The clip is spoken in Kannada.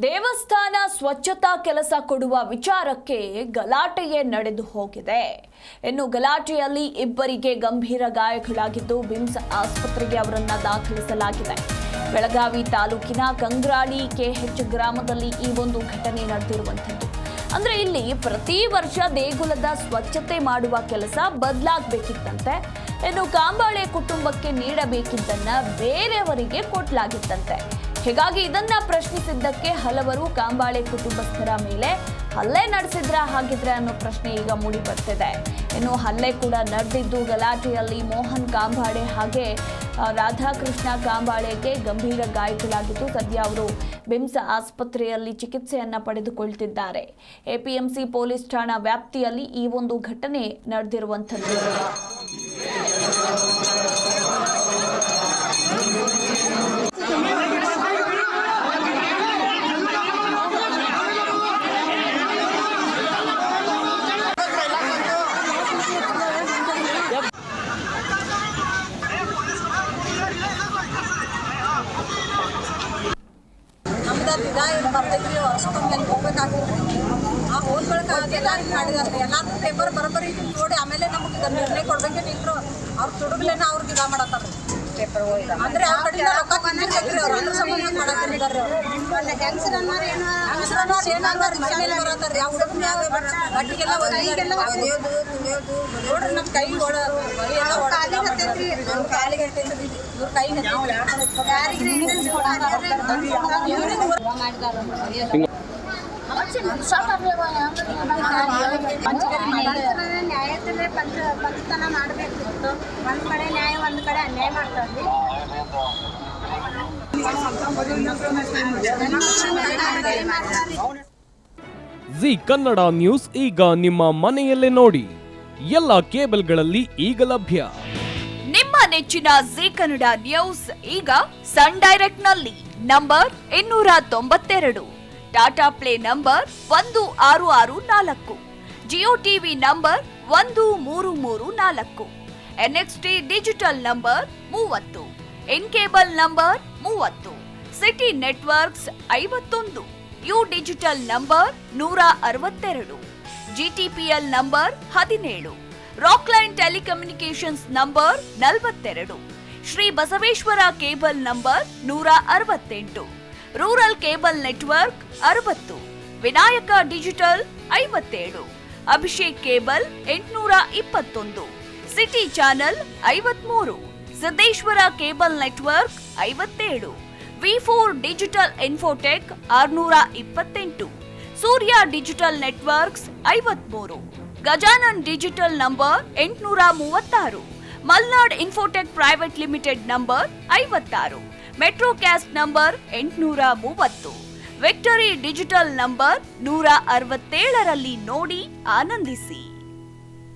ದೇವಸ್ಥಾನ ಸ್ವಚ್ಛತಾ ಕೆಲಸ ಕೊಡುವ ವಿಚಾರಕ್ಕೆ ಗಲಾಟೆಯೇ ನಡೆದು ಹೋಗಿದೆ. ಇನ್ನು ಗಲಾಟೆಯಲ್ಲಿ ಇಬ್ಬರಿಗೆ ಗಂಭೀರ ಗಾಯಗಳಾಗಿದ್ದು ಬಿಮ್ಸ್ ಆಸ್ಪತ್ರೆಗೆ ಅವರನ್ನ ದಾಖಲಿಸಲಾಗಿದೆ. ಬೆಳಗಾವಿ ತಾಲೂಕಿನ ಕಂಗ್ರಾಳಿ ಕೆಎಚ್ ಗ್ರಾಮದಲ್ಲಿ ಈ ಒಂದು ಘಟನೆ ನಡೆದಿರುವಂತದ್ದು. ಅಂದ್ರೆ ಇಲ್ಲಿ ಪ್ರತಿ ವರ್ಷ ದೇಗುಲದ ಸ್ವಚ್ಛತೆ ಮಾಡುವ ಕೆಲಸ ಬದಲಾಗಬೇಕಿತ್ತಂತೆ. ಇನ್ನು ಕಾಂಬಾಳೆ ಕುಟುಂಬಕ್ಕೆ ನೀಡಬೇಕಿದ್ದನ್ನ ಬೇರೆಯವರಿಗೆ ಕೊಡಲಾಗಿತ್ತಂತೆ. ಹೀಗಾಗಿ ಇದನ್ನ ಪ್ರಶ್ನಿಸಿದ್ದಕ್ಕೆ ಹಲವರು ಕಾಂಬಾಳೆ ಕುಟುಂಬಸ್ಥರ ಮೇಲೆ ಹಲ್ಲೆ ನಡೆಸಿದ್ರ ಹಾಗಿದ್ರೆ ಅನ್ನೋ ಪ್ರಶ್ನೆ ಈಗ ಮೂಡಿ ಬರ್ತಿದೆ. ಇನ್ನು ಹಲ್ಲೆ ಕೂಡ ನಡೆದಿದ್ದು ಗಲಾಟೆಯಲ್ಲಿ ಮೋಹನ್ ಕಾಂಬಾಳೆ ಹಾಗೆ ರಾಧಾಕೃಷ್ಣ ಕಾಂಬಾಳೆಗೆ ಗಂಭೀರ ಗಾಯಗಳಾಗಿದ್ದು ಸದ್ಯ ಅವರು ಬಿಮ್ಸ್ ಆಸ್ಪತ್ರೆಯಲ್ಲಿ ಚಿಕಿತ್ಸೆಯನ್ನ ಪಡೆದುಕೊಳ್ತಿದ್ದಾರೆ. ಎಪಿಎಂಸಿ ಪೊಲೀಸ್ ಠಾಣಾ ವ್ಯಾಪ್ತಿಯಲ್ಲಿ ಈ ಒಂದು ಘಟನೆ ನಡೆದಿರುವಂತದ್ದು. ಬರ್ತೈತ್ರಿ ವರ್ಷಕ್ಕೊಮ್ಮೆ ಹೋಗ್ಬೇಕಾಗ್ತದೆ. ಆ ಹೋಗ್ಬೇಕಾದ್ರೆ ಎಲ್ಲರೂ ಮಾಡಿದಾರೆ. ಎಲ್ಲರೂ ಪೇಪರ್ ಬರೋಬ್ಬರಿ ನೋಡಿ ಆಮೇಲೆ ನಮಗೆ ನಿರ್ಣಯ ಕೊಡ್ಬೇಕೇನು ಇಲ್ರು ಅವ್ರು ತುಡುಗ್ಲೇನ ಅವ್ರಿಗೆ ಇದು ಮಾಡತ್ತಾರ. ಪೇಪರ್ ಅಂದ್ರೆ ಆ ಕಡೆಯಿಂದ ರೊಕ್ಕ ಬಂದಿರ್ಬೇಕ್ರಿ ಅವ್ರು ಅದ್ರ ಸಂಬಂಧ ಮಾಡಾಕಿದ್ದಾರೆ. ಬರತ್ತಾರ್ರಿ ಆ ಹುಡುಗ ಗಟ್ಟಿಗೆಲ್ಲ ನೋಡ್ರಿ ನಮ್ಮ ಕೈ ಓಡ ಕಾಲಿಗೆ ಹತ್ತೈತ್ರಿ ಇವ್ರ ಕೈ ನ್ಯಾಯದಲ್ಲೇ ಪಂಚತನ ಮಾಡಬೇಕು. ಒಂದ್ ಕಡೆ ನ್ಯಾಯ ಒಂದ್ ಕಡೆ ಅನ್ಯಾಯ ಮಾಡ್ತಾರ್ರಿ. ಜಿ ಕನ್ನಡ ನ್ಯೂಸ್ ಈಗ ನಿಮ್ಮ ಮನೆಯಲ್ಲೇ ನೋಡಿ. ಎಲ್ಲ ಕೇಬಲ್ಗಳಲ್ಲಿ ಈಗ ಲಭ್ಯ. ನಿಮ್ಮ ನೆಚ್ಚಿನ ಜಿ ಕನ್ನಡ ನ್ಯೂಸ್ ಈಗ ಸನ್ ಡೈರೆಕ್ಟ್ ನಲ್ಲಿ number 292, Tata Play number 1664, Jio TV number 1334, NXT digital number 30, In cable number 30, Siti networks 51, U digital number 162, GTPL number 17, Rockline telecommunications number 42, Shri Basaveshwara cable number 168, rural cable network 60, Vinayaka digital 57, Abhishek cable 821, Siti channel 53, Siddeshwara cable network 57, ವಿ4 digital infotech 628, Surya digital networks 53, Gajanan digital number 836, Malnad infotech private limited number 56, Metrocast number 830, Victory digital number 167ರಲ್ಲಿ ನೋಡಿ ಆನಂದಿಸಿ.